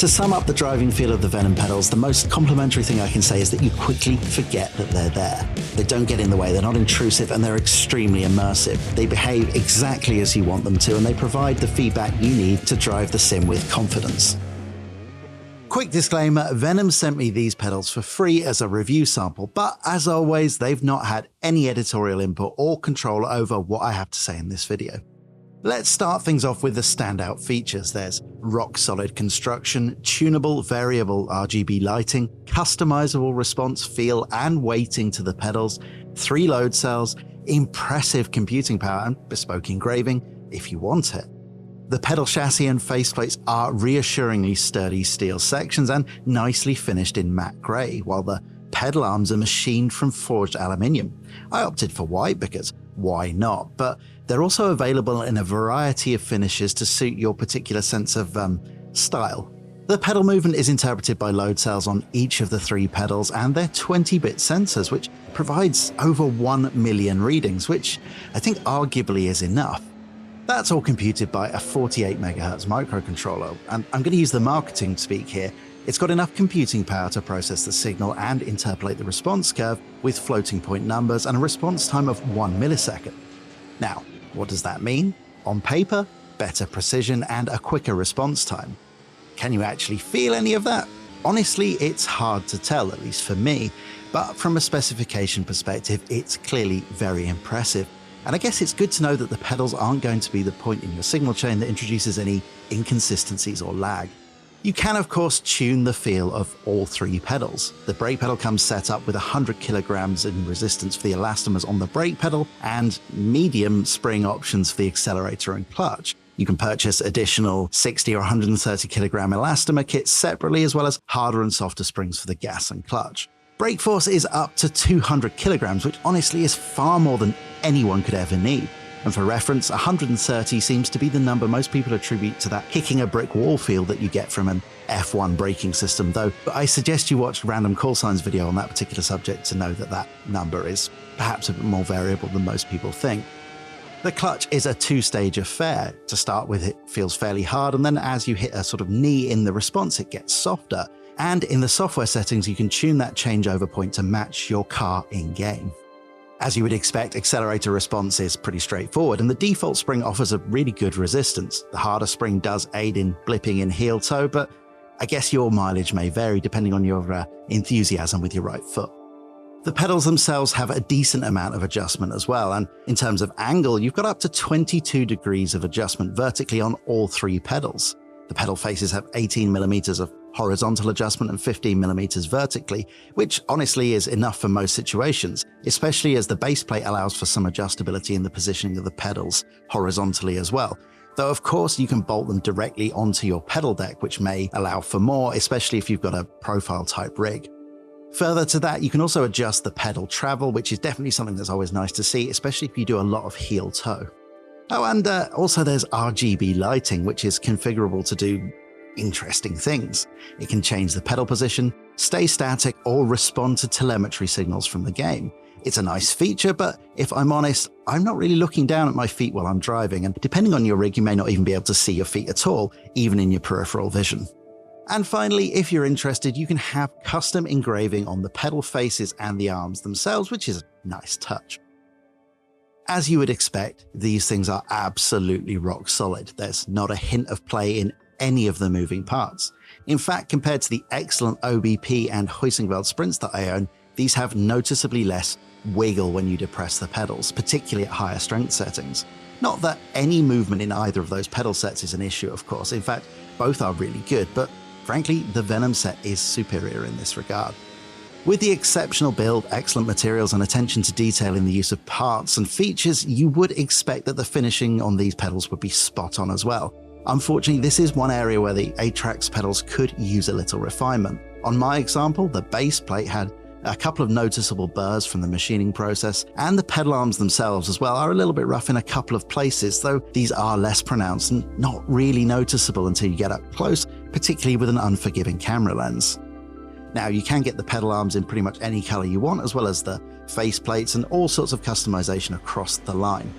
To sum up the driving feel of the Venym pedals, the most complimentary thing I can say is that you quickly forget that they're there. They don't get in the way, they're not intrusive, and they're extremely immersive. They behave exactly as you want them to, and they provide the feedback you need to drive the sim with confidence. Quick disclaimer, Venym sent me these pedals for free as a review sample, but as always, they've not had any editorial input or control over what I have to say in this video. Let's start things off with the standout features. There's rock-solid construction, tunable variable RGB lighting, customizable response feel and weighting to the pedals, 3 load cells, impressive computing power and bespoke engraving if you want it. The pedal chassis and faceplates are reassuringly sturdy steel sections and nicely finished in matte grey, while the pedal arms are machined from forged aluminium. I opted for white because why not? But they're also available in a variety of finishes to suit your particular sense of style. The pedal movement is interpreted by load cells on each of the 3 pedals and their 20-bit sensors, which provides over 1 million readings, which I think arguably is enough. That's all computed by a 48 MHz microcontroller, and I'm going to use the marketing speak here. It's got enough computing power to process the signal and interpolate the response curve with floating point numbers and a response time of 1 millisecond. Now, what does that mean? On paper, better precision and a quicker response time. Can you actually feel any of that? Honestly, it's hard to tell, at least for me, but from a specification perspective, it's clearly very impressive. And I guess it's good to know that the pedals aren't going to be the point in your signal chain that introduces any inconsistencies or lag. You can, of course, tune the feel of all 3 pedals. The brake pedal comes set up with 100 kilograms in resistance for the elastomers on the brake pedal and medium spring options for the accelerator and clutch. You can purchase additional 60 or 130 kilogram elastomer kits separately, as well as harder and softer springs for the gas and clutch. Brake force is up to 200 kilograms, which honestly is far more than anyone could ever need. And for reference, 130 seems to be the number most people attribute to that kicking a brick wall feel that you get from an F1 braking system, though I suggest you watch Random Call Signs video on that particular subject to know that that number is perhaps a bit more variable than most people think. The clutch is a 2-stage affair. To start with, it feels fairly hard, and then as you hit a sort of knee in the response, it gets softer. And in the software settings, you can tune that changeover point to match your car in-game. As you would expect, accelerator response is pretty straightforward, and the default spring offers a really good resistance. The harder spring does aid in blipping in heel toe, but I guess your mileage may vary depending on your enthusiasm with your right foot. The pedals themselves have a decent amount of adjustment as well, and in terms of angle, you've got up to 22 degrees of adjustment vertically on all 3 pedals. The pedal faces have 18 millimeters of horizontal adjustment and 15 millimeters vertically, which honestly is enough for most situations, especially as the base plate allows for some adjustability in the positioning of the pedals horizontally as well. Though of course you can bolt them directly onto your pedal deck, which may allow for more, especially if you've got a profile type rig. Further to that, you can also adjust the pedal travel, which is definitely something that's always nice to see, especially if you do a lot of heel toe. Oh, and also there's Rgb lighting, which is configurable to do interesting things. It can change the pedal position, stay static, or respond to telemetry signals from the game. It's a nice feature, but if I'm honest, I'm not really looking down at my feet while I'm driving, and depending on your rig, you may not even be able to see your feet at all, even in your peripheral vision. And finally, if you're interested, you can have custom engraving on the pedal faces and the arms themselves, which is a nice touch. As you would expect, these things are absolutely rock solid. There's not a hint of play in any of the moving parts. In fact, compared to the excellent OBP and Huizenveld sprints that I own, these have noticeably less wiggle when you depress the pedals, particularly at higher strength settings. Not that any movement in either of those pedal sets is an issue, of course. In fact, both are really good, but frankly, the Venym set is superior in this regard. With the exceptional build, excellent materials, and attention to detail in the use of parts and features, you would expect that the finishing on these pedals would be spot on as well. Unfortunately, this is one area where the Atrax pedals could use a little refinement. On my example, the base plate had a couple of noticeable burrs from the machining process, and the pedal arms themselves as well are a little bit rough in a couple of places, though these are less pronounced and not really noticeable until you get up close, particularly with an unforgiving camera lens. Now, you can get the pedal arms in pretty much any color you want, as well as the face plates and all sorts of customization across the line.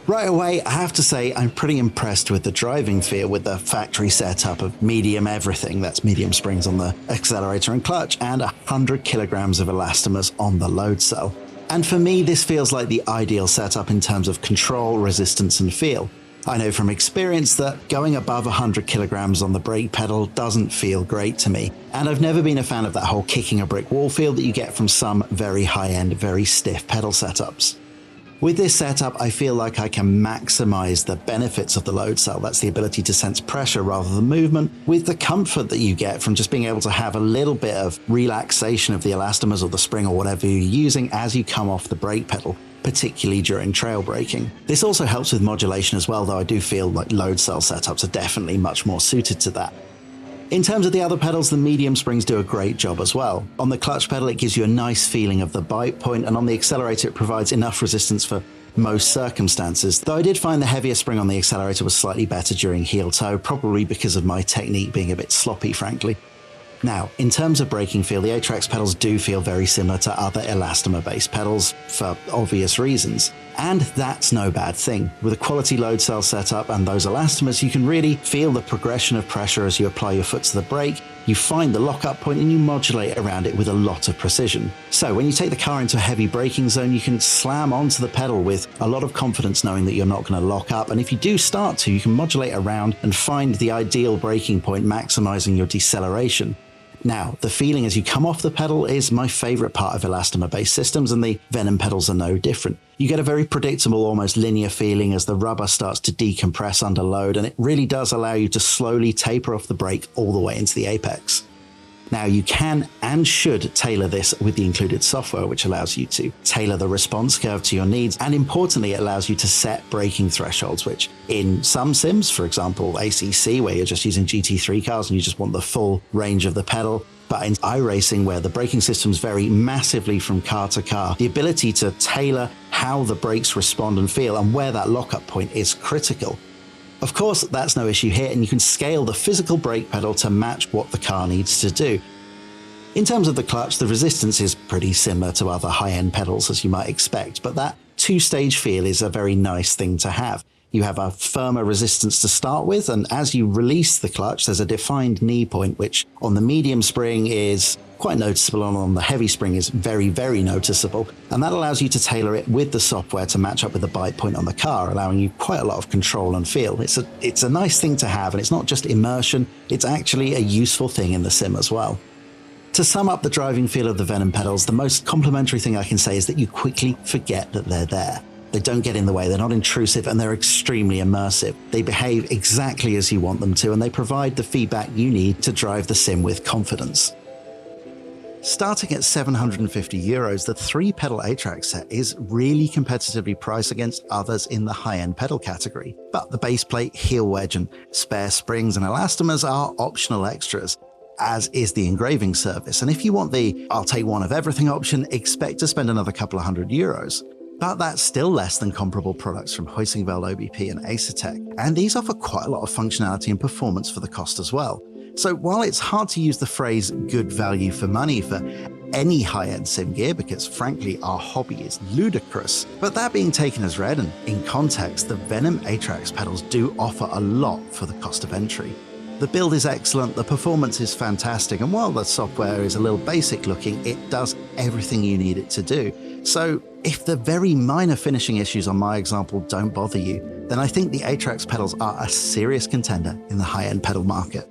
Right away, I have to say I'm pretty impressed with the driving feel with the factory setup of medium everything, that's medium springs on the accelerator and clutch, and 100 kilograms of elastomers on the load cell. And for me, this feels like the ideal setup in terms of control, resistance, and feel. I know from experience that going above 100 kilograms on the brake pedal doesn't feel great to me, and I've never been a fan of that whole kicking a brick wall feel that you get from some very high-end, very stiff pedal setups. With this setup, I feel like I can maximize the benefits of the load cell. That's the ability to sense pressure rather than movement, with the comfort that you get from just being able to have a little bit of relaxation of the elastomers or the spring or whatever you're using as you come off the brake pedal, particularly during trail braking. This also helps with modulation as well, though I do feel like load cell setups are definitely much more suited to that. In terms of the other pedals, the medium springs do a great job as well. On the clutch pedal, it gives you a nice feeling of the bite point, and on the accelerator, it provides enough resistance for most circumstances, though I did find the heavier spring on the accelerator was slightly better during heel toe, probably because of my technique being a bit sloppy, frankly. Now, in terms of braking feel, the Atrax pedals do feel very similar to other elastomer-based pedals for obvious reasons. And that's no bad thing. With a quality load cell setup and those elastomers, you can really feel the progression of pressure as you apply your foot to the brake, you find the lockup point and you modulate around it with a lot of precision. So when you take the car into a heavy braking zone, you can slam onto the pedal with a lot of confidence knowing that you're not going to lock up. And if you do start to, you can modulate around and find the ideal braking point, maximizing your deceleration. Now, the feeling as you come off the pedal is my favorite part of elastomer-based systems, and the Venym pedals are no different. You get a very predictable, almost linear feeling as the rubber starts to decompress under load, and it really does allow you to slowly taper off the brake all the way into the apex. Now, you can and should tailor this with the included software, which allows you to tailor the response curve to your needs, and importantly, it allows you to set braking thresholds, which in some sims, for example, ACC, where you're just using GT3 cars and you just want the full range of the pedal, but in iRacing, where the braking systems vary massively from car to car, the ability to tailor how the brakes respond and feel and where that lockup point is critical. Of course, that's no issue here, and you can scale the physical brake pedal to match what the car needs to do. In terms of the clutch, the resistance is pretty similar to other high-end pedals, as you might expect, but that two-stage feel is a very nice thing to have. You have a firmer resistance to start with, and as you release the clutch, there's a defined knee point, which on the medium spring is quite noticeable, and on the heavy spring is very, very noticeable. And that allows you to tailor it with the software to match up with the bite point on the car, allowing you quite a lot of control and feel. It's a nice thing to have, and it's not just immersion, it's actually a useful thing in the sim as well. To sum up the driving feel of the Venym pedals, the most complimentary thing I can say is that you quickly forget that they're there. They don't get in the way, they're not intrusive, and they're extremely immersive. They behave exactly as you want them to, and they provide the feedback you need to drive the sim with confidence. Starting at €750, the 3-pedal Atrax set is really competitively priced against others in the high-end pedal category. But the base plate, heel wedge, and spare springs and elastomers are optional extras, as is the engraving service. And if you want the "I'll take one of everything" option, expect to spend another couple of €100. But that's still less than comparable products from Hoisingveld OBP and Acertech, and these offer quite a lot of functionality and performance for the cost as well. So while it's hard to use the phrase good value for money for any high-end sim gear, because frankly our hobby is ludicrous, but that being taken as read and in context, the Venym Atrax pedals do offer a lot for the cost of entry. The build is excellent, the performance is fantastic, and while the software is a little basic looking, it does everything you need it to do. So if the very minor finishing issues on my example don't bother you, then I think the Atrax pedals are a serious contender in the high-end pedal market.